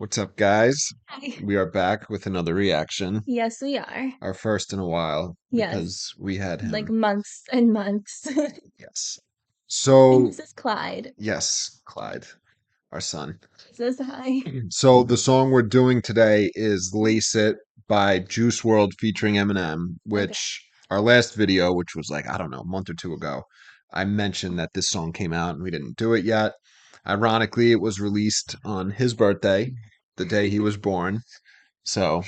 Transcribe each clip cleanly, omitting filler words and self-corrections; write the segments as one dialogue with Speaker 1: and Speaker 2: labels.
Speaker 1: What's up, guys?
Speaker 2: Hi.
Speaker 1: We are back with another reaction,
Speaker 2: Yes, we are.
Speaker 1: our first in a while,
Speaker 2: Yes,
Speaker 1: because we had
Speaker 2: like
Speaker 1: him.
Speaker 2: months and months.
Speaker 1: Yes.
Speaker 2: And
Speaker 1: So,
Speaker 2: this is Clyde.
Speaker 1: yes, Clyde, our son.
Speaker 2: Says hi.
Speaker 1: So, the song we're doing today is Lace It by Juice WRLD featuring Eminem,
Speaker 2: Okay.
Speaker 1: which our last video, which was like, I don't know, a month or two ago, I mentioned that this song came out and we didn't do it yet. Ironically, it was released on his birthday, the day he was born. So,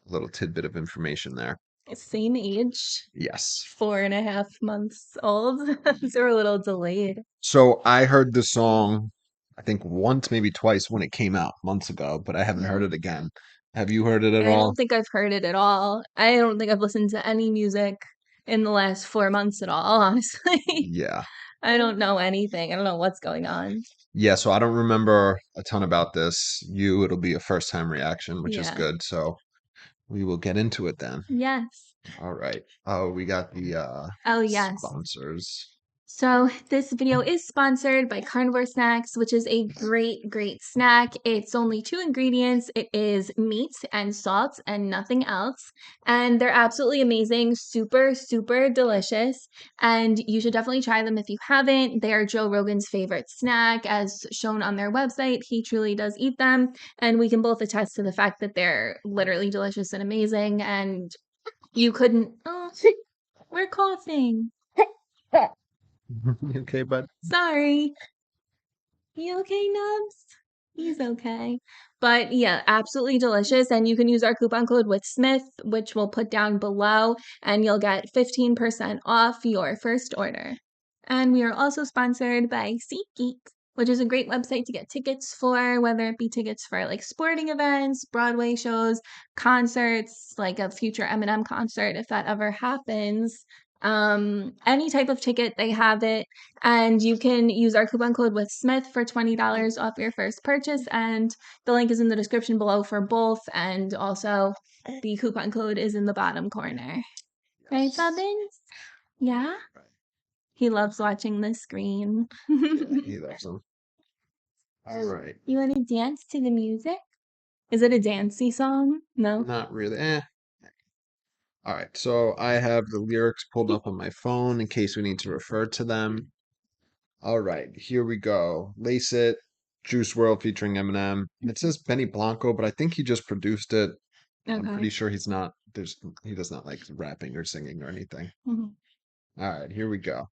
Speaker 1: a little tidbit of information there.
Speaker 2: Same age,
Speaker 1: Yes.
Speaker 2: 4.5 months old. So we're a little delayed.
Speaker 1: So I heard the song, I think once, maybe twice when it came out months ago, but I haven't heard
Speaker 2: Yeah.
Speaker 1: it again. Have you heard it at
Speaker 2: I
Speaker 1: all?
Speaker 2: don't think I've heard it at all. I don't think I've listened to any music in the last 4 months at all, honestly.
Speaker 1: Yeah.
Speaker 2: I don't know anything. I don't know what's going on.
Speaker 1: Yeah, so I don't remember a ton about this. It'll be a first time reaction, which is
Speaker 2: Yeah.
Speaker 1: good. So we will get into it then.
Speaker 2: Yes.
Speaker 1: All right. Oh, we got the
Speaker 2: Oh, yes.
Speaker 1: sponsors.
Speaker 2: So this video is sponsored by Carnivore Snacks, which is a great snack. It's only two ingredients. It is meat and salt and nothing else. And they're absolutely amazing, super delicious. And you should definitely try them if you haven't. They are Joe Rogan's favorite snack, as shown on their website. He truly does eat them. And we can both attest to the fact that they're literally delicious and amazing. And you couldn't, oh, we're coughing.
Speaker 1: Okay, bud.
Speaker 2: Sorry. You okay, Nubs? He's okay. But yeah, absolutely delicious. And you can use our coupon code with Smith, which we'll put down below, and you'll get 15% off your first order. And we are also sponsored by SeatGeek, which is a great website to get tickets for, whether it be tickets for like sporting events, Broadway shows, concerts, like a future Eminem concert, if that ever happens. Any type of ticket, they have it. And you can use our coupon code with Smith for $20 off your first purchase. And the link is in the description below for both. And also, the coupon code is in the bottom corner. Right, Bobbins? Yeah?
Speaker 1: Right.
Speaker 2: He loves watching the screen.
Speaker 1: Yeah, he loves them. All right.
Speaker 2: You want to dance to the music? Is it a dancey song? No?
Speaker 1: Not really. All right. So I have the lyrics pulled up on my phone in case we need to refer to them. All right, here we go. Lace It, Juice WRLD featuring Eminem. It says Benny Blanco, but I think he just produced it. I'm pretty
Speaker 2: Okay.
Speaker 1: sure he does not like rapping or singing or anything.
Speaker 2: Mhm.
Speaker 1: All right, here we go.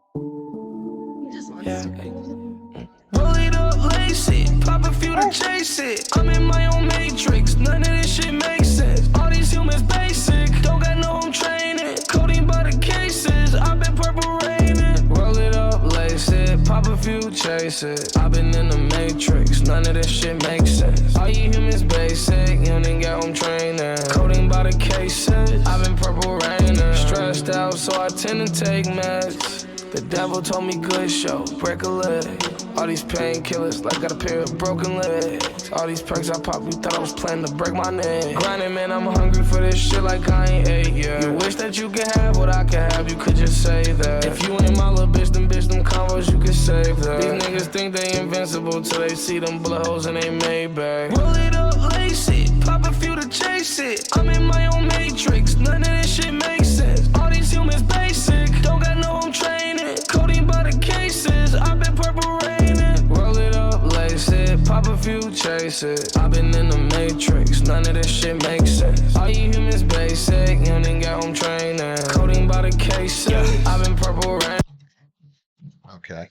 Speaker 2: He just wants
Speaker 3: Yeah.
Speaker 2: to.
Speaker 3: Roll it up, lace it, pop a few to chase it. I'm in my own matrix, none of this shit makes sense. All these humans basic, don't got no home training. Coding by the cases, I've been purple raining. Roll it up, lace it, pop a few, chase it. I've been in the matrix, none of this shit makes sense. All you humans basic, you didn't get home training. Coding by the cases, I've been purple raining. Stressed out, so I tend to take meds. The devil told me good show, break a leg. All these painkillers, like got a pair of broken legs. All these perks I popped, you thought I was planning to break my neck. Grinding, man, I'm hungry for this shit like I ain't ate yet. You wish that you could have what I could have, you could just say that. If you ain't my little bitch, them combos, you could save that. These niggas think they invincible till they see them bullet holes and they made back. Roll it up, lace it, pop a few to chase it. I'm in my own matrix, none of this shit makes sense. All these humans basic, don't got no home training. Coding by the cases, I've been purple raining. Roll it up, lace it, pop a few, chase it. I've been in the matrix, none of this shit makes sense. All you humans basic, you didn't get home training. Coding by the cases, I've been purple raining.
Speaker 1: Okay.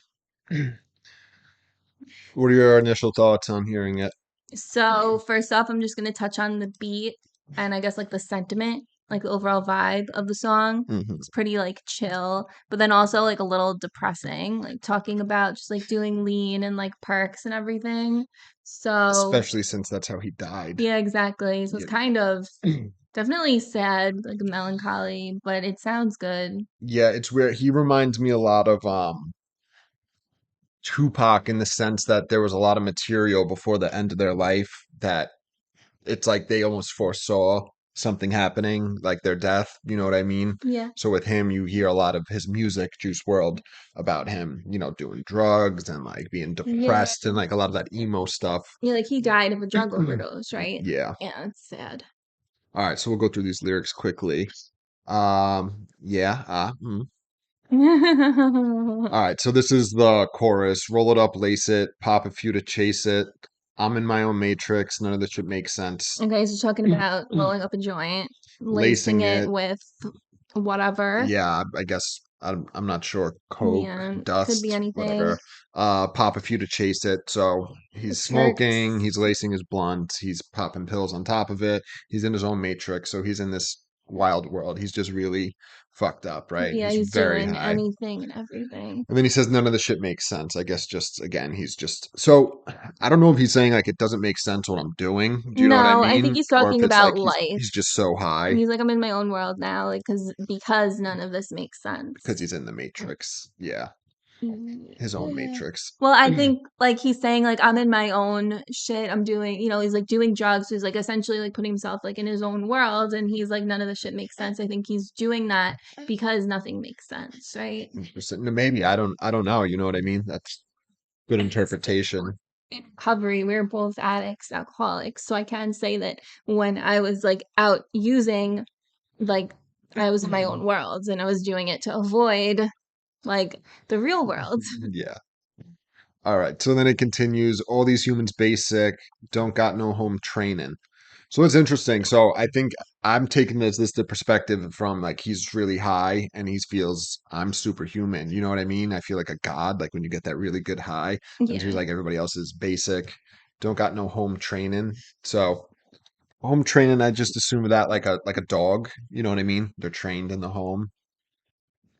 Speaker 1: What are your initial thoughts on hearing it?
Speaker 2: So first off, I'm just gonna touch on the beat and I guess like the sentiment, like the overall vibe of the song.
Speaker 1: Hmm.
Speaker 2: It's pretty like chill, but then also like a little depressing, like talking about just like doing lean and like perks and everything. So
Speaker 1: Especially since that's how he died.
Speaker 2: yeah, exactly. So it's
Speaker 1: Yeah.
Speaker 2: kind of definitely sad, like melancholy, but it sounds good.
Speaker 1: Yeah, it's weird. He reminds me a lot of Tupac in the sense that there was a lot of material before the end of their life that it's like they almost foresaw something happening, like their death. You know what I mean?
Speaker 2: Yeah.
Speaker 1: So with him, you hear a lot of his music, Juice World, about him, doing drugs and like being
Speaker 2: Yeah.
Speaker 1: depressed and like a lot of that emo stuff.
Speaker 2: Yeah, like he died of a drug overdose, right?
Speaker 1: Yeah.
Speaker 2: Yeah, it's sad.
Speaker 1: All right, so we'll go through these lyrics quickly. Yeah. All right, so this is the chorus. Roll it up, lace it, pop a few to chase it. I'm in my own matrix. None of this should make sense.
Speaker 2: Okay, so talking about rolling up a joint, lacing
Speaker 1: Lacing
Speaker 2: it
Speaker 1: it.
Speaker 2: with whatever.
Speaker 1: Yeah, I guess I'm not sure. Coke,
Speaker 2: Yeah, could be
Speaker 1: dust,
Speaker 2: anything.
Speaker 1: whatever. Pop a few to chase it. So he's smoking,
Speaker 2: Smirks.
Speaker 1: he's lacing his blunt, he's popping pills on top of it. He's in his own matrix, so he's in this wild world. He's just really fucked up, right?
Speaker 2: Yeah,
Speaker 1: He's
Speaker 2: he's
Speaker 1: very
Speaker 2: doing
Speaker 1: high.
Speaker 2: anything and everything.
Speaker 1: And then he says none of the shit makes sense. I guess just again, he's just so I don't know if he's saying like it doesn't make sense what I'm doing. Do you know what I
Speaker 2: No, I think
Speaker 1: mean?
Speaker 2: he's
Speaker 1: Or if
Speaker 2: talking
Speaker 1: it's like
Speaker 2: about
Speaker 1: he's
Speaker 2: life.
Speaker 1: he's just so high
Speaker 2: He's like, I'm in my own world now, like, because none of this makes
Speaker 1: because
Speaker 2: sense.
Speaker 1: he's in the matrix. Yeah, his own
Speaker 2: Yeah.
Speaker 1: matrix.
Speaker 2: Well, I think like he's saying like I'm in my own shit. I'm doing, he's like doing drugs. So he's like essentially like putting himself like in his own world, and he's like none of the shit makes sense. I think he's doing that because nothing makes sense, right?
Speaker 1: Maybe I don't know. You know what I mean? That's good interpretation.
Speaker 2: Recovery, we're both addicts, alcoholics. So I can say that when I was like out using, like I was in my own world and I was doing it to avoid like the real world.
Speaker 1: Yeah. All right. So then it continues. All these humans basic, don't got no home training. So it's interesting. So I think I'm taking this the perspective from like he's really high and he feels I'm superhuman. You know what I mean? I feel like a god, like when you get that really good high. And so he's
Speaker 2: Yeah.
Speaker 1: like everybody else is basic, don't got no home training. So home training, I just assume that like a dog. You know what I mean? They're trained in the home.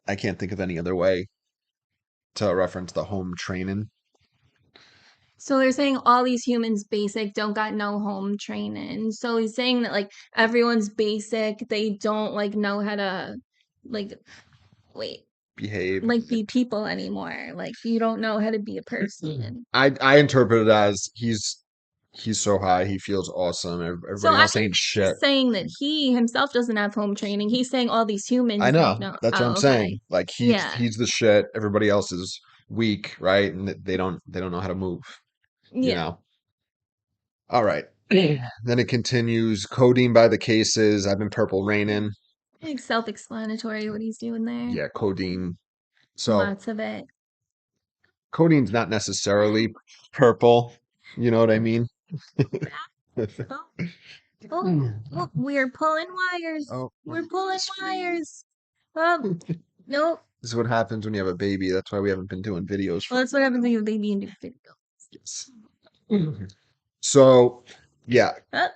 Speaker 1: I can't think of any other way to reference the home training.
Speaker 2: So they're saying all these humans basic don't got no home training. So he's saying that like everyone's basic, they don't like know how to like wait,
Speaker 1: Behave.
Speaker 2: like be people anymore. Like you don't know how to be a person.
Speaker 1: I interpret it as he's so high, he feels awesome.
Speaker 2: So
Speaker 1: Everybody
Speaker 2: I
Speaker 1: else
Speaker 2: think
Speaker 1: ain't
Speaker 2: he's
Speaker 1: shit.
Speaker 2: saying that he himself doesn't have home training. He's saying all these
Speaker 1: I
Speaker 2: humans don't
Speaker 1: know.
Speaker 2: know.
Speaker 1: That's what I'm
Speaker 2: Oh, okay.
Speaker 1: saying. Like he's
Speaker 2: Yeah.
Speaker 1: he's the shit. Everybody else is weak, right? And they don't know how to move, you
Speaker 2: Yeah.
Speaker 1: know. All right. Then it continues. Codeine by the cases. I've been purple raining.
Speaker 2: I think self-explanatory what he's doing there.
Speaker 1: Yeah, codeine. So
Speaker 2: Lots of it.
Speaker 1: codeine's not necessarily purple. You know what I mean?
Speaker 2: Oh, oh, oh, we're pulling wires.
Speaker 1: Oh,
Speaker 2: We're pulling wires. Oh, nope.
Speaker 1: this is what happens when you have a baby. That's why we haven't been doing videos for
Speaker 2: Well, that's what happens when you have a baby in your video.
Speaker 1: years. So, yeah,
Speaker 2: Oh,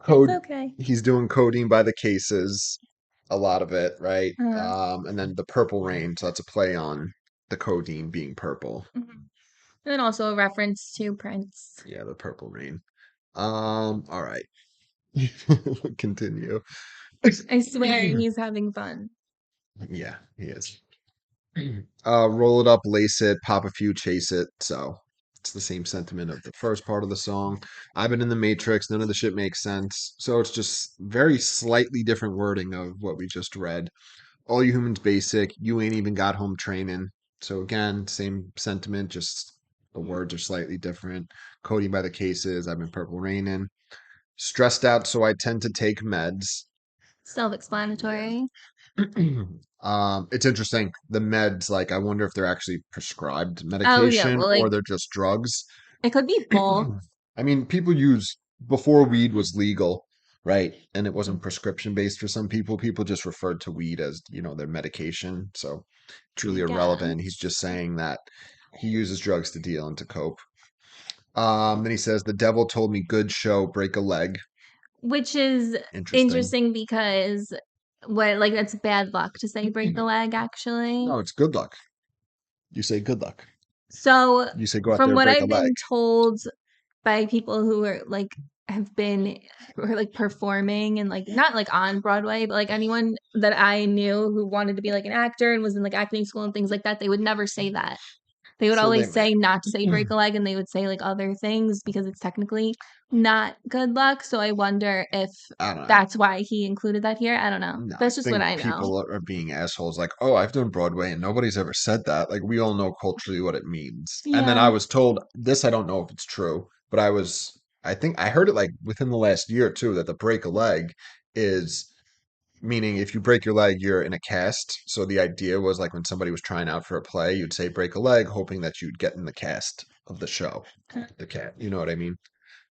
Speaker 1: code.
Speaker 2: it's okay.
Speaker 1: He's doing codeine by the cases, a lot of it, right?
Speaker 2: Uh,
Speaker 1: And then the purple rain. So that's a play on the codeine being purple.
Speaker 2: mhm. And then also a reference to Prince.
Speaker 1: Yeah, the purple rain. All right. Continue.
Speaker 2: I swear he's having fun.
Speaker 1: Yeah, he is. Roll it up, lace it, pop a few, chase it. So it's the same sentiment of the first part of the song. I've been in the Matrix, none of the shit makes sense. So it's just very slightly different wording of what we just read. All you humans basic, you ain't even got home training. So again, same sentiment, just the words are slightly different. Coding by the cases, I've been purple raining. Stressed out, so I tend to take meds.
Speaker 2: Self-explanatory.
Speaker 1: It's interesting. The meds, like, I wonder if they're actually prescribed
Speaker 2: Oh yeah,
Speaker 1: medication
Speaker 2: well
Speaker 1: or
Speaker 2: like
Speaker 1: they're just drugs.
Speaker 2: it could be both.
Speaker 1: I mean, people use before weed was legal, right? And it wasn't prescription based for some people. People just referred to weed as, their medication. So it's really irrelevant. He's just saying that he uses drugs to deal and to cope. Then he says, "The devil told me good show, break a leg."
Speaker 2: Which is
Speaker 1: Interesting.
Speaker 2: interesting because like that's bad luck to say break the leg actually.
Speaker 1: No, it's good luck. You say good luck.
Speaker 2: So
Speaker 1: You say go out
Speaker 2: from
Speaker 1: there and
Speaker 2: what
Speaker 1: break a
Speaker 2: I've
Speaker 1: leg.
Speaker 2: been told by people who are like have been or like performing and like not like on Broadway, but like anyone that I knew who wanted to be like an actor and was in like acting school and things like that, they would never say that. They would
Speaker 1: So
Speaker 2: always
Speaker 1: they
Speaker 2: say not to say break a leg, and they would say like other things because it's technically not good luck. So I wonder if
Speaker 1: I don't know.
Speaker 2: that's why he included that here. I don't know.
Speaker 1: No,
Speaker 2: That's
Speaker 1: I
Speaker 2: just what
Speaker 1: think
Speaker 2: I know.
Speaker 1: people are being assholes. Like, oh, I've done Broadway and nobody's ever said that. Like, we all know culturally what it means. And then I
Speaker 2: Yeah.
Speaker 1: was told this. I don't know if it's true, but I think I heard it like within the last year or two that the break a leg is meaning if you break your leg, you're in a cast. So the idea was like when somebody was trying out for a play, you'd say break a leg, hoping that you'd get in the cast of the show. The cat, you know what I mean?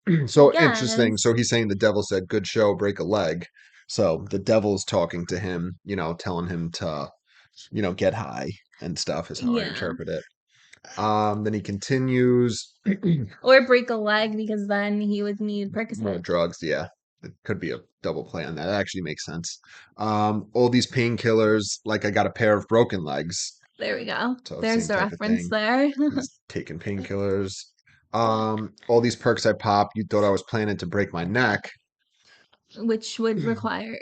Speaker 2: I
Speaker 1: So interesting.
Speaker 2: guess.
Speaker 1: So he's saying the devil said, "Good show, break a leg." So the devil's talking to him, telling him to, get high and stuff is how I
Speaker 2: Yeah.
Speaker 1: interpret it. Then he continues
Speaker 2: Or break a leg because then he would need
Speaker 1: more
Speaker 2: Percocet.
Speaker 1: drugs. Yeah, it could be a double play on that. That actually makes sense. All these painkillers, like I got a pair of broken legs.
Speaker 2: There we go.
Speaker 1: So
Speaker 2: There's
Speaker 1: same
Speaker 2: the
Speaker 1: type of
Speaker 2: reference
Speaker 1: thing.
Speaker 2: there.
Speaker 1: He's taking painkillers. All these perks I pop. You thought I was planning to break my neck.
Speaker 2: Which would require,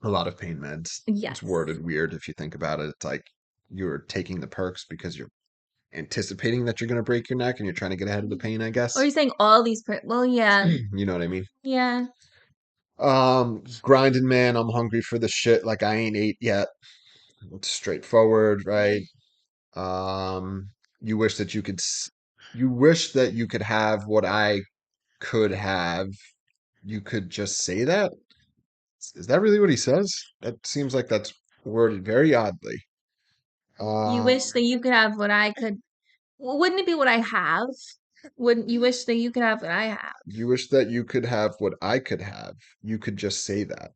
Speaker 1: A lot of pain meds.
Speaker 2: yes.
Speaker 1: It's worded weird if you think about it. It's like you're taking the perks because you're anticipating that you're going to break your neck and you're trying to get ahead of the pain, I guess.
Speaker 2: Or you're saying all these, well, yeah.
Speaker 1: You know what I mean?
Speaker 2: Yeah.
Speaker 1: Grinding man, I'm hungry for the shit like I ain't ate yet. It's straightforward, right? Um, you wish that you wish that you could have what I could have. You could just say that. Is that really what he says? That seems like that's worded very oddly.
Speaker 2: You wish that you could have what I could. Well, wouldn't it be what I have? Wouldn't you wish that you could have what I have?
Speaker 1: You wish that you could have what I could have. You could just say that.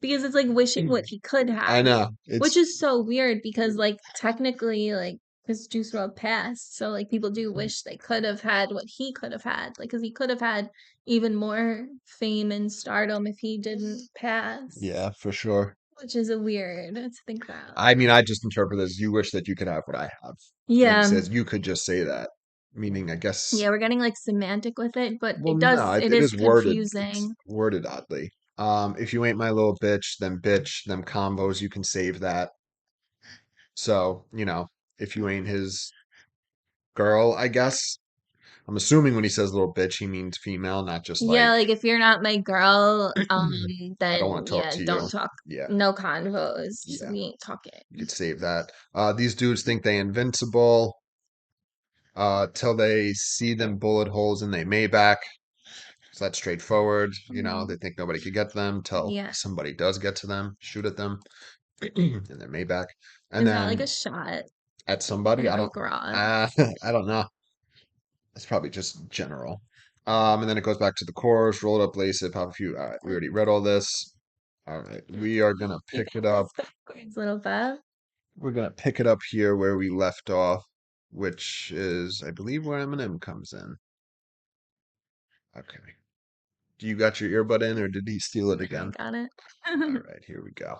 Speaker 2: Because it's like wishing what he could have.
Speaker 1: I know.
Speaker 2: Which is so weird because, like, technically, like, because Juice WRLD passed. So, like, people do wish they could have had what he could have had. Like, because he could have had even more fame and stardom if he didn't pass.
Speaker 1: Yeah, for sure.
Speaker 2: Which is a weird to think about.
Speaker 1: I mean, I just interpret it as you wish that you could have what I have. And
Speaker 2: Yeah.
Speaker 1: he says you could just say that. Meaning, I guess.
Speaker 2: Yeah, we're getting like semantic with it, but
Speaker 1: Well,
Speaker 2: it does.
Speaker 1: no,
Speaker 2: It
Speaker 1: it
Speaker 2: is
Speaker 1: is worded. It's
Speaker 2: confusing.
Speaker 1: worded oddly. If you ain't my little bitch, then bitch, them combos, you can save that. So, if you ain't his girl, I guess. I'm assuming when he says little bitch, he means female, not just
Speaker 2: Yeah, like if you're not my girl,
Speaker 1: I
Speaker 2: then
Speaker 1: don't want to talk
Speaker 2: yeah,
Speaker 1: to
Speaker 2: don't
Speaker 1: you.
Speaker 2: talk.
Speaker 1: Yeah,
Speaker 2: No convos.
Speaker 1: Yeah.
Speaker 2: We ain't talking.
Speaker 1: you could save that. These dudes think they invincible till they see them bullet holes in their Maybach. So that's straightforward. They think nobody could get to them till
Speaker 2: Yeah.
Speaker 1: somebody does get to them, shoot at them in their Maybach. And
Speaker 2: Is that
Speaker 1: then
Speaker 2: like a shot
Speaker 1: at somebody,
Speaker 2: at a garage?
Speaker 1: I don't know. It's probably just general. And then it goes back to the chorus, roll it up, lace it, pop a few. All right, we already read all this. All right, we are gonna pick it up.
Speaker 2: Little Beth.
Speaker 1: We're gonna pick it up here where we left off, which is, I believe, where Eminem comes in. Okay. Do you got your earbud in, or did he steal it again?
Speaker 2: Got it.
Speaker 1: All right, here we go.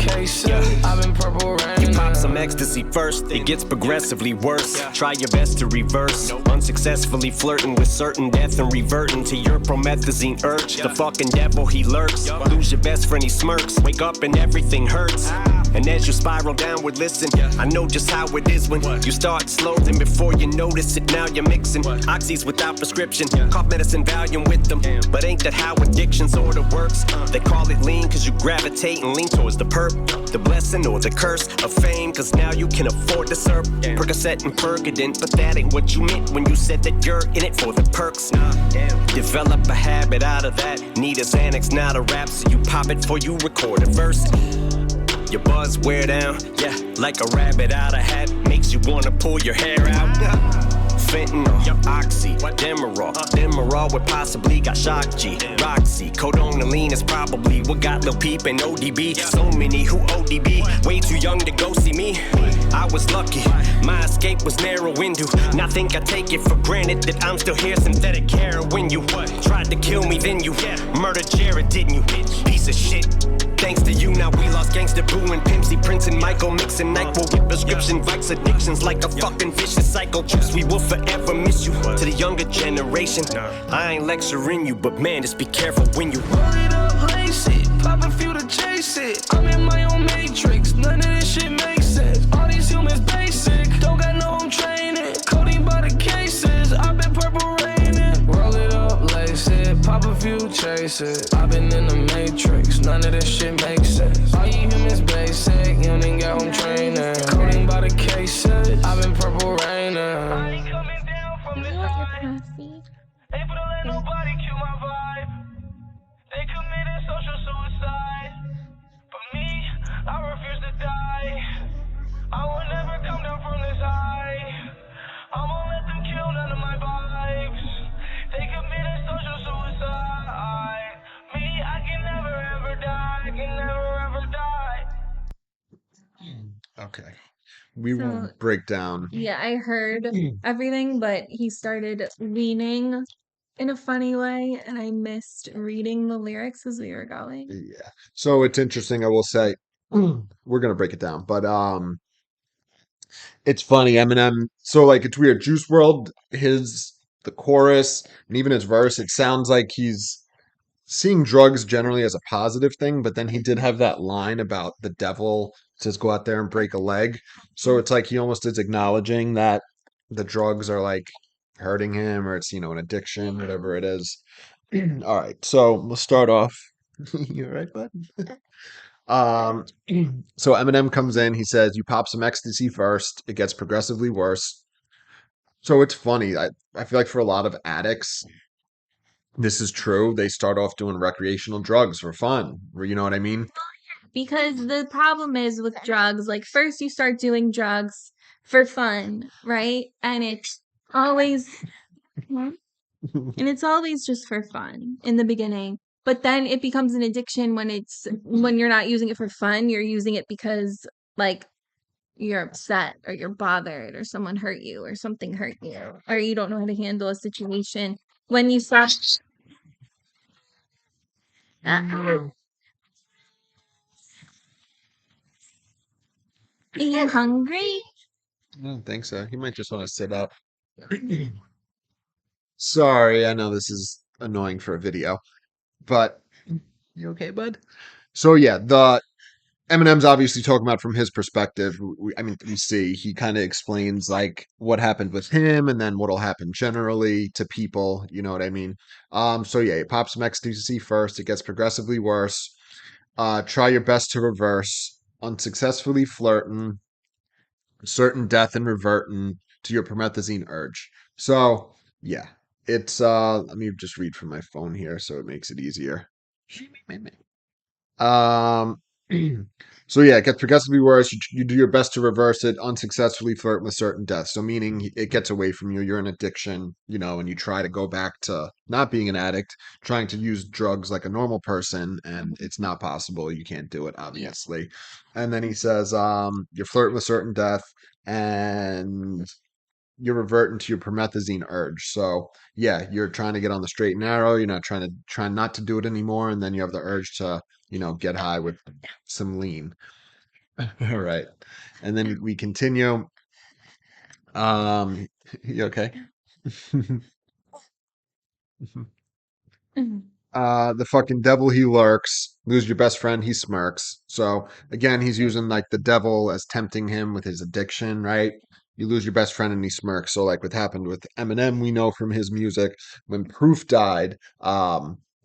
Speaker 3: I've been purple rain.
Speaker 4: You pop some ecstasy first, it gets progressively worse. Try your best to reverse, unsuccessfully flirting with certain death and reverting to your promethazine urge. The fucking devil, he lurks. Lose your best friend, he smirks. Wake up and everything hurts. And as you spiral downward, listen, I know just how it is when you start slow, then before you notice it, now you're mixing oxys without prescription. Cough medicine, Valium with them, but ain't that how addiction sorta works? They call it lean cause you gravitate and lean towards the perp, the blessing or the curse of fame, cause now you can afford to serve Percocet and Percodent, but that ain't what you meant when you said that you're in it for the perks. Develop a habit out of that, need a Xanax, not a rap, so you pop it before you record a verse. Your buzz wear down, yeah, like a rabbit out of hat, makes you wanna pull your hair out. Fentanyl, Oxy, Demerol with possibly got Shock G, Roxy, Codonaline is probably what got Lil Peep and ODB. So many who ODB, way too young to go see me. I was lucky, my escape was narrow window. Now think I take it for granted that I'm still here, synthetic heroin. You tried to kill me, then you murdered Jared, didn't you? Piece of shit. Thanks to you, now we lost Gangsta Boo and Pimpsy, Prince and Michael, mixing NyQuil with prescription Vikes, addictions like a fucking vicious cycle. Juice, we will forever miss you. To the younger generation, I ain't lecturing you, but man, just be careful when you
Speaker 3: Roll it up, lace it, pop a few to chase it. I'm in my own matrix, none of this shit makes sense. All these humans basic, don't got basic. I've been in the matrix, none of this shit makes sense. All you humans basic, you ain't got home training. Coding by the cases, I've been purple raining. I ain't coming down from
Speaker 2: You
Speaker 3: this
Speaker 2: want your
Speaker 3: high.
Speaker 2: coffee?
Speaker 3: Ain't finna let nobody kill my vibe. They committed social suicide. But me, I refuse to die. I will never come down from this high. I won't let them kill none of my vibes. They committed social suicide. Me, I can never ever die. I can never ever die.
Speaker 1: Okay. We
Speaker 2: So,
Speaker 1: will break down.
Speaker 2: yeah, I heard everything, but he started leaning in a funny way, and I missed reading the lyrics as we were going.
Speaker 1: Yeah. So it's interesting, I will say. We're gonna break it down, but it's funny, Eminem. So like it's weird. Juice World, the chorus and even his verse, it sounds like he's seeing drugs generally as a positive thing, but then he did have that line about the devil says go out there and break a leg. So it's like he almost is acknowledging that the drugs are like hurting him, or it's, an addiction, whatever it is. All right, so we'll start off. You all right, bud? Um, so Eminem comes in, he says, "You pop some ecstasy first, it gets progressively worse." So it's funny. I feel like for a lot of addicts, this is true. They start off doing recreational drugs for fun. You know what I mean?
Speaker 2: Because the problem is with drugs, like first you start doing drugs for fun, right? And it's always just for fun in the beginning. But then it becomes an addiction when you're not using it for fun, you're using it because like you're upset or you're bothered or someone hurt you or something hurt you or you don't know how to handle a situation. When you stop are you hungry?
Speaker 1: I don't think so. He might just want to sit up. Sorry, I know this is annoying for a video, but you okay, bud? So yeah, the Eminem's obviously talking about from his perspective. We see he kind of explains like what happened with him, and then what'll happen generally to people. You know what I mean? So yeah, he pops some ecstasy first. It gets progressively worse. Try your best to reverse. Unsuccessfully flirting, certain death and reverting to your promethazine urge. So yeah, it's let me just read from my phone here so it makes it easier. Um, so yeah, it gets progressively worse. You do your best to reverse it, unsuccessfully flirt with certain death. So meaning it gets away from you. You're in addiction, and you try to go back to not being an addict, trying to use drugs like a normal person, and it's not possible. You can't do it, obviously. And then he says, you're flirting with certain death, and you're reverting to your promethazine urge. So yeah, you're trying to get on the straight and narrow. You're not trying not to do it anymore, and then you have the urge to, get high with some lean. All right, and then we continue. Um, you okay? The fucking devil he lurks. Lose your best friend, he smirks. So again, he's using like the devil as tempting him with his addiction, right? You lose your best friend and he smirks. So like what happened with Eminem, we know from his music, when Proof died,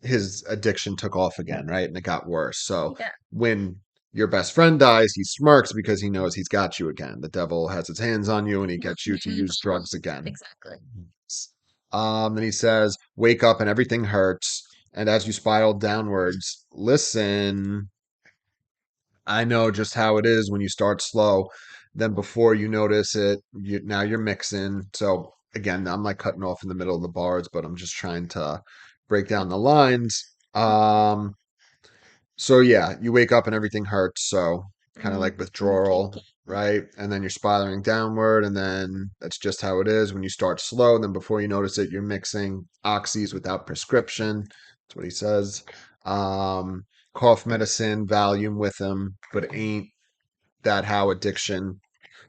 Speaker 1: his addiction took off again, right? And it got worse. So
Speaker 2: Yeah.
Speaker 1: when your best friend dies, he smirks because he knows he's got you again. The devil has his hands on you and he gets you to use drugs again.
Speaker 2: Exactly.
Speaker 1: Then he says, "Wake up and everything hurts. And as you spiral downwards, listen. I know just how it is when you start slow. Then before you notice it, now you're mixing." So again, I'm like cutting off in the middle of the bars, but I'm just trying to break down the lines. So yeah, you wake up and everything hurts. So kind of like withdrawal, right? And then you're spiraling downward, and then that's just how it is when you start slow. Then before you notice it, you're mixing oxys without prescription. That's what he says. Um, Cough medicine, Valium with him, but ain't that how addiction?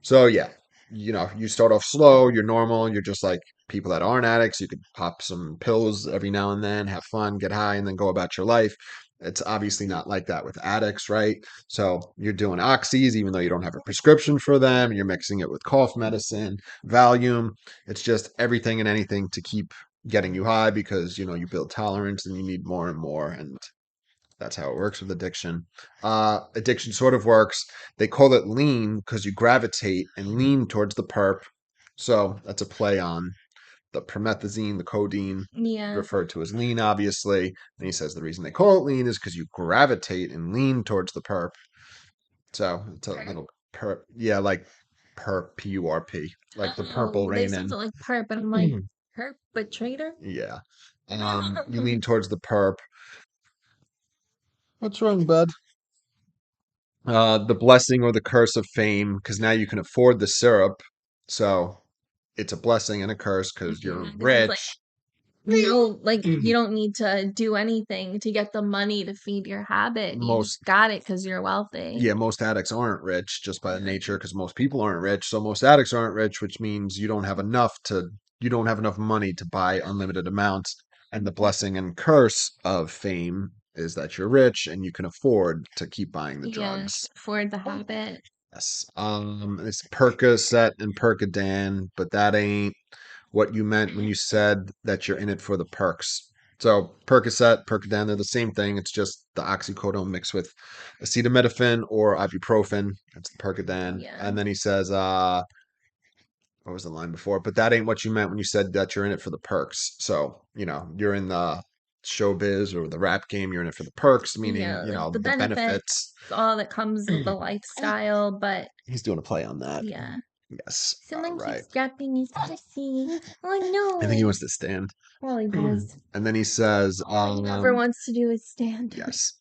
Speaker 1: So yeah, you start off slow, you're normal, you're just like people that aren't addicts. You could pop some pills every now and then, have fun, get high, and then go about your life. It's obviously not like that with addicts, right? So you're doing oxys, even though you don't have a prescription for them. You're mixing it with cough medicine, Valium. It's just everything and anything to keep getting you high because, you build tolerance and you need more and more. And that's how it works with addiction. Addiction sort of works. They call it lean because you gravitate and lean towards the perp. So that's a play on the promethazine, the codeine,
Speaker 2: Yeah.
Speaker 1: referred to as lean, obviously. And he says the reason they call it lean is because you gravitate and lean towards the perp. So it's a little perp. Yeah, like perp, P-U-R-P, like the purple
Speaker 2: Oh, they
Speaker 1: rain
Speaker 2: sound
Speaker 1: in.
Speaker 2: like perp, but I'm like, perpetrator?
Speaker 1: Yeah. You lean towards the perp. What's wrong, bud? The blessing or the curse of fame, because now you can afford the syrup. So it's a blessing and a curse because you're
Speaker 2: Yeah, 'cause it's like,
Speaker 1: rich.
Speaker 2: no, like you don't need to do anything to get the money to feed your habit. You
Speaker 1: Most
Speaker 2: just got it because you're wealthy.
Speaker 1: Yeah, most addicts aren't rich just by nature because most people aren't rich. So most addicts aren't rich, which means you don't have enough money to buy unlimited amounts. And the blessing and curse of fame is that you're rich and you can afford to keep buying the
Speaker 2: Yeah,
Speaker 1: drugs.
Speaker 2: for the habit.
Speaker 1: Yes. It's Percocet and Percodan, but that ain't what you meant when you said that you're in it for the perks. So Percocet, Percodan, they're the same thing. It's just the oxycodone mixed with acetaminophen or ibuprofen. That's the Percodan.
Speaker 2: Yeah.
Speaker 1: And then he says, what was the line before? But that ain't what you meant when you said that you're in it for the perks. So, you're in the showbiz or the rap game, you're in it for the perks, meaning,
Speaker 2: Yeah, like the
Speaker 1: the benefits.
Speaker 2: all that comes with the lifestyle, but
Speaker 1: He's doing a play on that.
Speaker 2: yeah.
Speaker 1: Yes. All
Speaker 2: Someone
Speaker 1: right.
Speaker 2: keeps dropping his pussy. Oh
Speaker 1: I think he
Speaker 2: no.
Speaker 1: wants to stand.
Speaker 2: Well, he does.
Speaker 1: And then he says,
Speaker 2: All he never wants to do is stand.
Speaker 1: yes,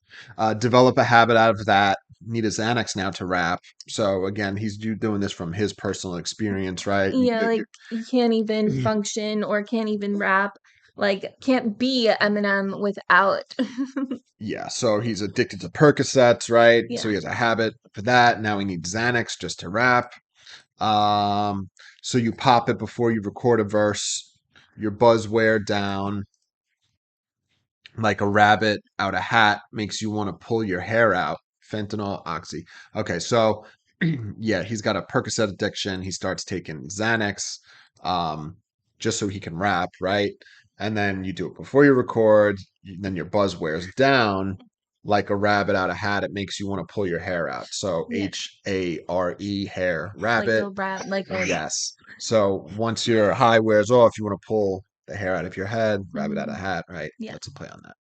Speaker 1: develop a habit out of that. Need a Xanax now to rap. So again, he's doing this from his personal experience, right?
Speaker 2: Yeah, like you can't even function or can't even rap. Like can't be Eminem without.
Speaker 1: Yeah, so he's addicted to Percocets, right? So he
Speaker 2: Yeah.
Speaker 1: has a habit for that. Now he needs Xanax just to rap. Um, so you pop it before you record a verse. Your buzz wear down. Like a rabbit out a hat makes you want to pull your hair out. Fentanyl, oxy. Okay, so yeah, he's got a Percocet addiction. He starts taking Xanax, um, just so he can rap, right? And then you do it before you record. Then your buzz wears down like a rabbit out a hat. It makes you want to pull your hair out. So
Speaker 2: Yeah.
Speaker 1: HARE, hair,
Speaker 2: Like
Speaker 1: rabbit.
Speaker 2: a rap, like a
Speaker 1: Yes. So once your high wears off, you want to pull the hair out of your head, rabbit out of hat, right?
Speaker 2: Yeah.
Speaker 1: That's a play on that.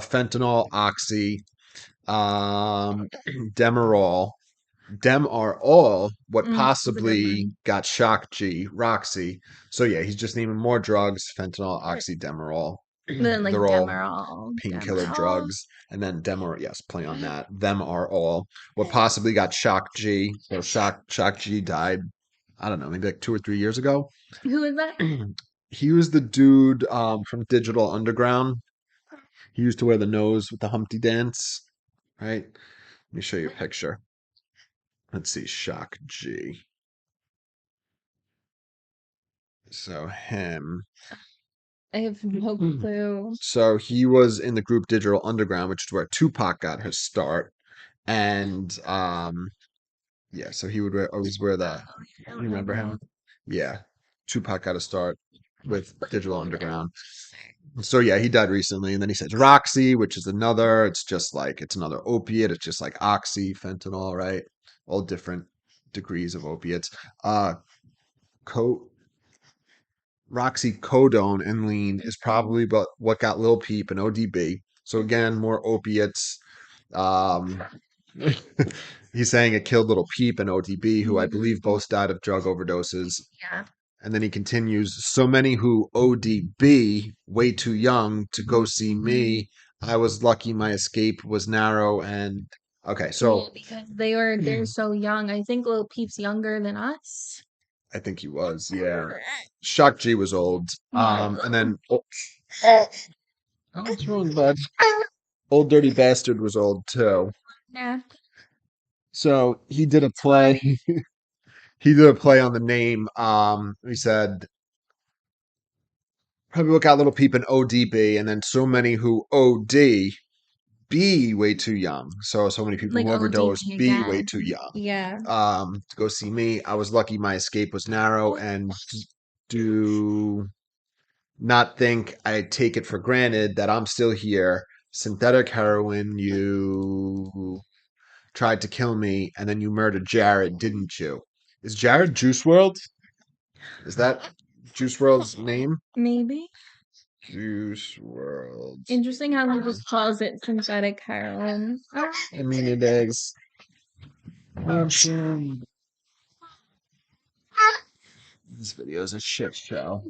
Speaker 1: Fentanyl, oxy, Demerol. Dem are all what
Speaker 2: that's a good
Speaker 1: possibly
Speaker 2: one.
Speaker 1: got Shock G, Roxy. So yeah, he's just naming more drugs: fentanyl, oxy, Demerol.
Speaker 2: Then like
Speaker 1: They're all
Speaker 2: Demerol,
Speaker 1: painkiller
Speaker 2: Demerol.
Speaker 1: drugs. And then Demer, yes, play on that. Them are all what possibly got Shock G. So Shock G died, I don't know, maybe like 2 or 3 years ago.
Speaker 2: Who is that?
Speaker 1: He was the dude from Digital Underground. He used to wear the nose with the Humpty Dance, right? Let me show you a picture. Let's see, Shock G. So him.
Speaker 2: I have no clue.
Speaker 1: So he was in the group Digital Underground, which is where Tupac got his start. And yeah, so he would always wear that. You remember him? Yeah. Tupac got a start with Digital Underground. So yeah, he died recently. And then he says Roxy, which is it's another opiate. It's just like oxy, fentanyl, right? All different degrees of opiates. Co Roxycodone and lean is probably what got Lil Peep and ODB. So again, more opiates. Um, he's saying it killed Little Peep and ODB, who I believe both died of drug overdoses.
Speaker 2: Yeah.
Speaker 1: And then he continues, so many who ODB, way too young to go see me. I was lucky my escape was narrow and okay, so
Speaker 2: Yeah, because they're so young. I think Lil Peep's younger than us.
Speaker 1: I think he was, yeah. Shock G was old. And then what's wrong, bud? Old Dirty Bastard was old too.
Speaker 2: Yeah.
Speaker 1: So he did a play. He did a play on the name. He said probably what got Little Peep and ODB, and then so many who OD be way too young. So many people
Speaker 2: Like
Speaker 1: who overdose
Speaker 2: ODB
Speaker 1: be way
Speaker 2: again.
Speaker 1: too young.
Speaker 2: Yeah.
Speaker 1: To go see me. I was lucky my escape was narrow and do not think I take it for granted that I'm still here. Synthetic heroin, you tried to kill me, and then you murdered Jared, didn't you? Is Jared Juice World? Is that Juice World's name?
Speaker 2: Maybe.
Speaker 1: Juice World.
Speaker 2: Interesting how he just calls it synthetic heroin.
Speaker 1: I mean, it is. This video is a shit show.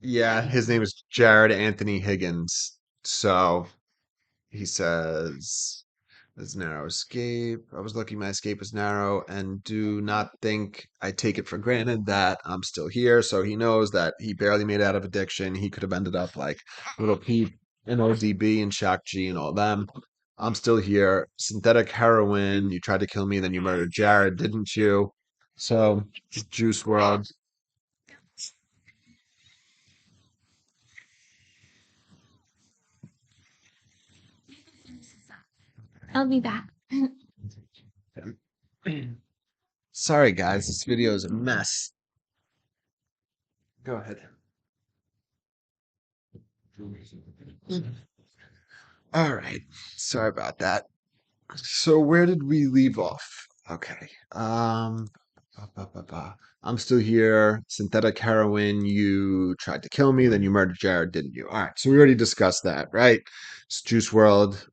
Speaker 1: Yeah, his name is Jared Anthony Higgins. So he says, "There's narrow escape. I was lucky my escape was narrow, and do not think I take it for granted that I'm still here." So he knows that he barely made it out of addiction. He could have ended up like Little Peep and ODB and Shock G and all them. I'm still here. Synthetic heroin. You tried to kill me, then you murdered Jared, didn't you? So, Juice World.
Speaker 2: I'll be back.
Speaker 1: Sorry, guys, this video is a mess. Go ahead. All right. Sorry about that. So where did we leave off? Okay. I'm still here. Synthetic heroin. You tried to kill me, then you murdered Jared, didn't you? All right. So we already discussed that, right? It's Juice World.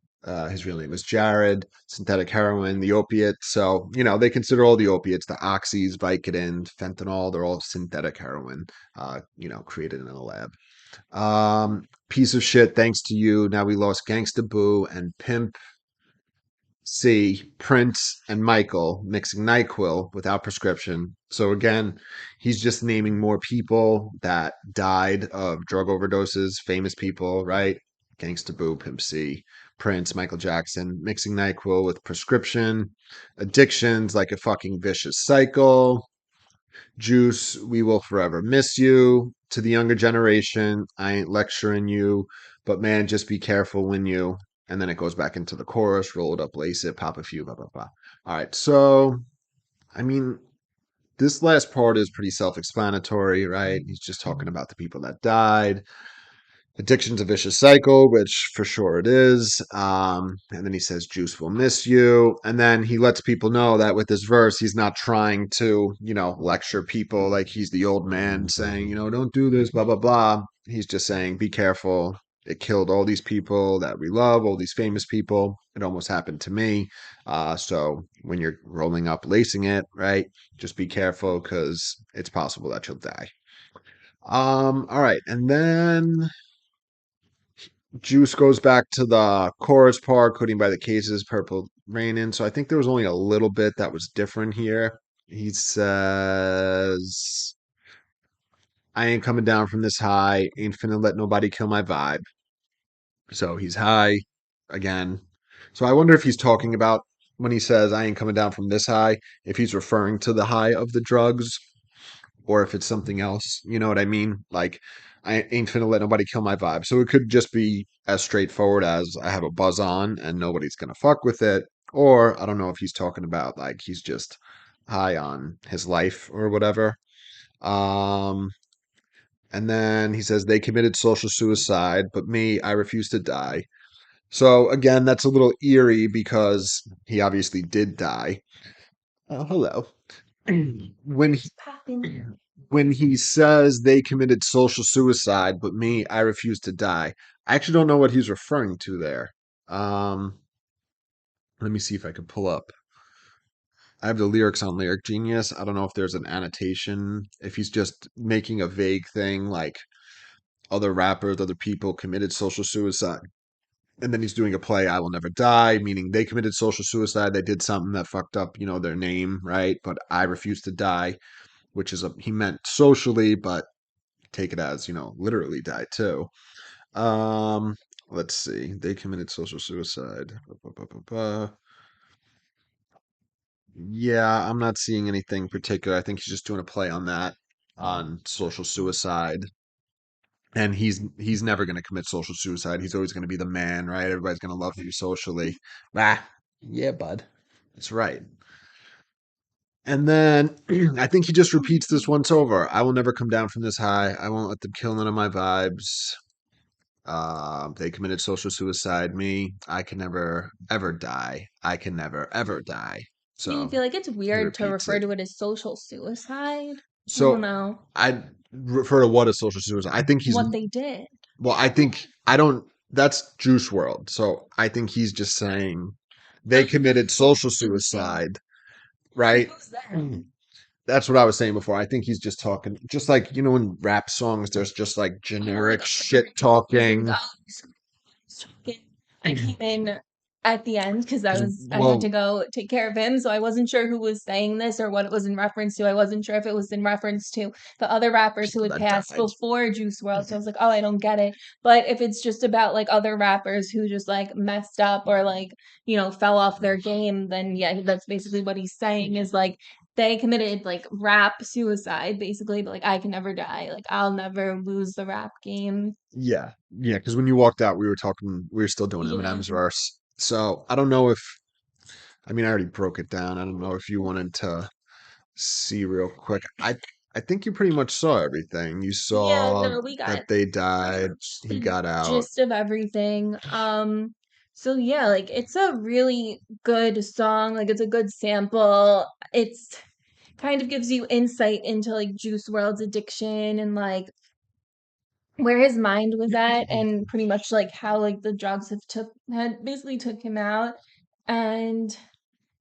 Speaker 1: His real name was Jared. Synthetic heroin, the opiates. So they consider all the opiates, the oxys, Vicodin, fentanyl. They're all synthetic heroin. Created in a lab. Piece of shit. Thanks to you. Now we lost Gangsta Boo and Pimp C, Prince, and Michael mixing NyQuil without prescription. So again, he's just naming more people that died of drug overdoses, famous people, right? Gangsta Boo, Pimp C, Prince, Michael Jackson, mixing NyQuil with prescription, addictions like a fucking vicious cycle. Juice, we will forever miss you. To the younger generation, I ain't lecturing you, but man, just be careful when you. And then it goes back into the chorus, roll it up, lace it, pop a few, blah, blah, blah. All right. So, I mean, this last part is pretty self explanatory, right? He's just talking about the people that died. Addiction's a vicious cycle, which for sure it is. And then he says, Juice will miss you. And then he lets people know that with this verse, he's not trying to, lecture people like he's the old man saying, don't do this, blah, blah, blah. He's just saying, be careful. It killed all these people that we love, all these famous people. It almost happened to me. So when you're rolling up, lacing it, right, just be careful because it's possible that you'll die. All right. And then Juice goes back to the chorus part, quoting by the cases, purple raining. So I think there was only a little bit that was different here. He says, I ain't coming down from this high, ain't finna let nobody kill my vibe. So he's high again. So I wonder if he's talking about when he says, I ain't coming down from this high, if he's referring to the high of the drugs or if it's something else. You know what I mean? Like, I ain't finna let nobody kill my vibe. So it could just be as straightforward as I have a buzz on and nobody's gonna fuck with it. Or I don't know if he's talking about like he's just high on his life or whatever. Um, and then he says they committed social suicide, but me, I refuse to die. So again, that's a little eerie because he obviously did die. Oh, hello. When he, when he says they committed social suicide, but me, I refuse to die. I actually don't know what he's referring to there. Um, Let me see if I can pull up. I have the lyrics on Lyric Genius. I don't know if there's an annotation, if he's just making a vague thing like other rappers, other people committed social suicide. And then he's doing a play, I Will Never Die, meaning they committed social suicide. They did something that fucked up, their name, right? But I refuse to die, which is he meant socially, but take it as, literally die too. Um, let's see. They committed social suicide. Yeah, I'm not seeing anything particular. I think he's just doing a play on that, on social suicide. And he's never going to commit social suicide. He's always going to be the man, right? Everybody's going to love you socially. Ah, yeah, bud. That's right. And then I think he just repeats this once over. I will never come down from this high. I won't let them kill none of my vibes. They committed social suicide. Me, I can never ever die. I can never ever die.
Speaker 2: Do you
Speaker 1: So
Speaker 2: feel like it's
Speaker 1: he
Speaker 2: weird to
Speaker 1: repeats
Speaker 2: refer
Speaker 1: it.
Speaker 2: to it as social suicide? I don't
Speaker 1: So
Speaker 2: know
Speaker 1: I refer to what as social suicide. I think he's
Speaker 2: what they did.
Speaker 1: well. I think I don't. That's Juice World. So I think he's just saying they committed social suicide, right?
Speaker 2: Who's that?
Speaker 1: That's what I was saying before. I think he's just talking, just like in rap songs, there's just like generic shit talking.
Speaker 2: I came in at the end because I had to
Speaker 1: Well,
Speaker 2: go take care of him, so I wasn't sure who was saying this or what it was in reference to. I wasn't sure if it was in reference to the other rappers who
Speaker 1: people
Speaker 2: had
Speaker 1: that
Speaker 2: passed
Speaker 1: died.
Speaker 2: before Juice World. So I was like, oh, I don't get it. But if it's just about like other rappers who just like messed up or like fell off their game, then yeah, that's basically what he's saying is like they committed like rap suicide basically, but like I can never die. Like I'll never lose the rap game.
Speaker 1: Yeah, yeah. Because when you walked out, we were still doing
Speaker 2: Yeah.
Speaker 1: Eminem's verse. So I don't know if, I mean, I already broke it down. I don't know if you wanted to see real quick. I think you pretty much saw everything. You
Speaker 2: Yeah,
Speaker 1: saw
Speaker 2: no, we got
Speaker 1: that they
Speaker 2: pretty
Speaker 1: died.
Speaker 2: much
Speaker 1: He
Speaker 2: the
Speaker 1: got out.
Speaker 2: gist of everything. So yeah, like it's a really good song. Like it's a good sample. It's kind of gives you insight into like Juice World's addiction and like where his mind was at and pretty much like how like the drugs had basically took him out. And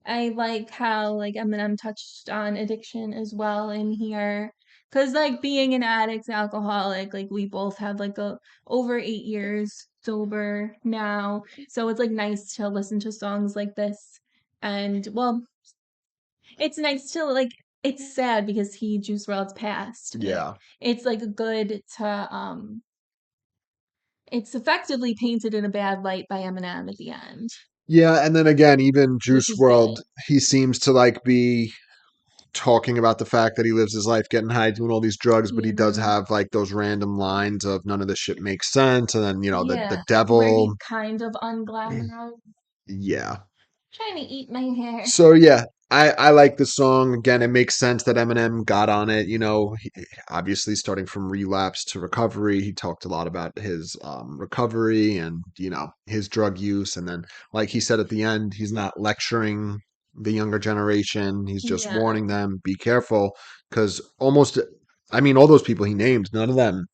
Speaker 2: I like how like Eminem touched on addiction as well in here. Cause like being an addict, alcoholic, like we both have like a over 8 years sober now. So it's like nice to listen to songs like this. And well, it's nice to like it's sad because he Juice WRLD's passed, but
Speaker 1: Yeah.
Speaker 2: it's like good to it's effectively painted in a bad light by Eminem at the end,
Speaker 1: Yeah, and then again, even
Speaker 2: which
Speaker 1: Juice
Speaker 2: is
Speaker 1: World,
Speaker 2: good.
Speaker 1: he seems to like be talking about the fact that he lives his life getting high, doing all these drugs, but he does
Speaker 2: Yeah.
Speaker 1: have like those random lines of none of this shit makes sense, and then the
Speaker 2: Yeah, where
Speaker 1: devil.
Speaker 2: he's kind of unglamorous,
Speaker 1: Yeah.
Speaker 2: trying to eat my hair.
Speaker 1: So yeah, I like the song. Again, it makes sense that Eminem got on it. Obviously starting from relapse to recovery, he talked a lot about his recovery and his drug use, and then like he said at the end, he's not lecturing the younger generation. He's just
Speaker 2: Yeah,
Speaker 1: warning them, be careful, because almost, I mean, all those people he named, none of them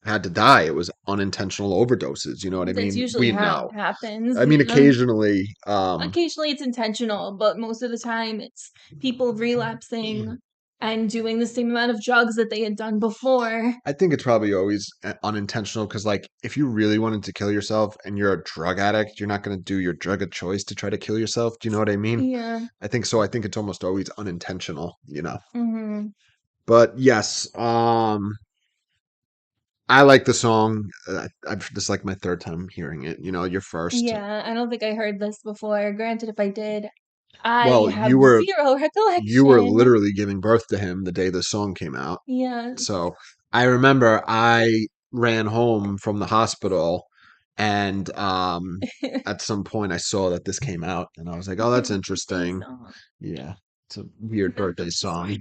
Speaker 1: had to die. It was unintentional overdoses. You know what I
Speaker 2: that's
Speaker 1: mean?
Speaker 2: usually
Speaker 1: We
Speaker 2: how
Speaker 1: know.
Speaker 2: it happens.
Speaker 1: I mean,
Speaker 2: Yeah.
Speaker 1: occasionally,
Speaker 2: Occasionally it's intentional, but most of the time it's people relapsing and doing the same amount of drugs that they had done before.
Speaker 1: I think it's probably always unintentional because, like, if you really wanted to kill yourself and you're a drug addict, you're not going to do your drug of choice to try to kill yourself. Do you know what I mean?
Speaker 2: Yeah.
Speaker 1: I think so. I think it's almost always unintentional.
Speaker 2: Hmm.
Speaker 1: But yes, I like the song. This is like my third time hearing it. Your first.
Speaker 2: Yeah, I don't think I heard this before. Granted, if I did, I
Speaker 1: Well,
Speaker 2: have zero
Speaker 1: you were
Speaker 2: recollection.
Speaker 1: literally giving birth to him the day the song came out.
Speaker 2: Yes.
Speaker 1: So I remember I ran home from the hospital and at some point I saw that this came out and I was like, oh,
Speaker 2: Your
Speaker 1: that's
Speaker 2: birthday
Speaker 1: interesting.
Speaker 2: song.
Speaker 1: Yeah. It's a weird birthday song.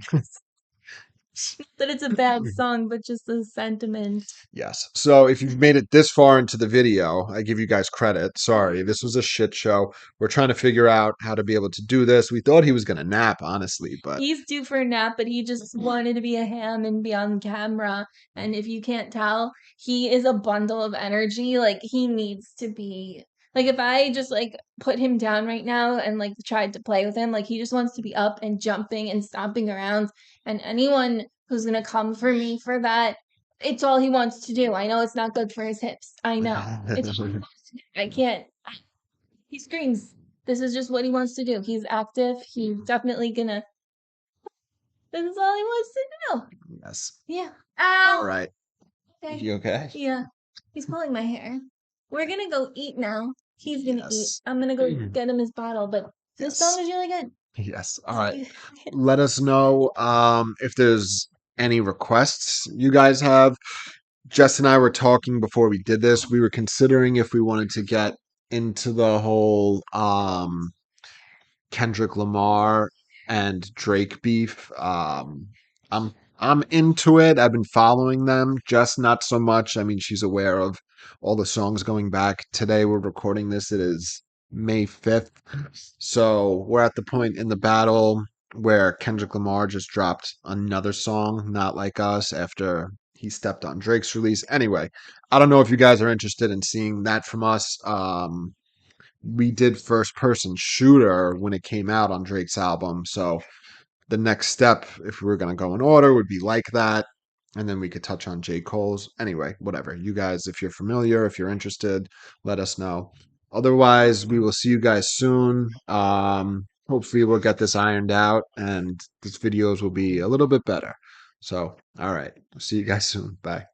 Speaker 2: That it's a bad song, but just the sentiment.
Speaker 1: Yes. So if you've made it this far into the video, I give you guys credit. Sorry, this was a shit show. We're trying to figure out how to be able to do this. We thought he was going to nap, honestly, but
Speaker 2: He's due for a nap, but he just wanted to be a ham and be on camera. And if you can't tell, he is a bundle of energy. Like he needs to be like if I just like put him down right now and like tried to play with him, like he just wants to be up and jumping and stomping around. And anyone who's gonna come for me for that, it's all he wants to do. I know it's not good for his hips. I know. It's all he wants to do. I can't. He screams. This is just what he wants to do. He's active. He's definitely gonna this is all he wants to do.
Speaker 1: yes.
Speaker 2: Yeah.
Speaker 1: All
Speaker 2: Ow!
Speaker 1: right.
Speaker 2: Okay.
Speaker 1: You okay?
Speaker 2: Yeah. He's pulling my hair. We're gonna go eat now. He's gonna eat.
Speaker 1: Yes.
Speaker 2: I'm gonna go get him his bottle, but this song
Speaker 1: Yes.
Speaker 2: is really good.
Speaker 1: Yes. All right. Let us know if there's any requests you guys have. Jess and I were talking before we did this. We were considering if we wanted to get into the whole Kendrick Lamar. and Drake beef. I'm into it. I've been following them, just not so much. I mean, she's aware of all the songs going back. Today we're recording this. It is May 5th. So we're at the point in the battle where Kendrick Lamar just dropped another song, Not Like Us, after he stepped on Drake's release. Anyway, I don't know if you guys are interested in seeing that from us. We did First Person Shooter when it came out on Drake's album. So the next step, if we were going to go in order, would be like that. And then we could touch on J. Cole's. Anyway, whatever. You guys, if you're familiar, if you're interested, let us know. Otherwise, we will see you guys soon. Hopefully, we'll get this ironed out and these videos will be a little bit better. So, all right. See you guys soon. Bye.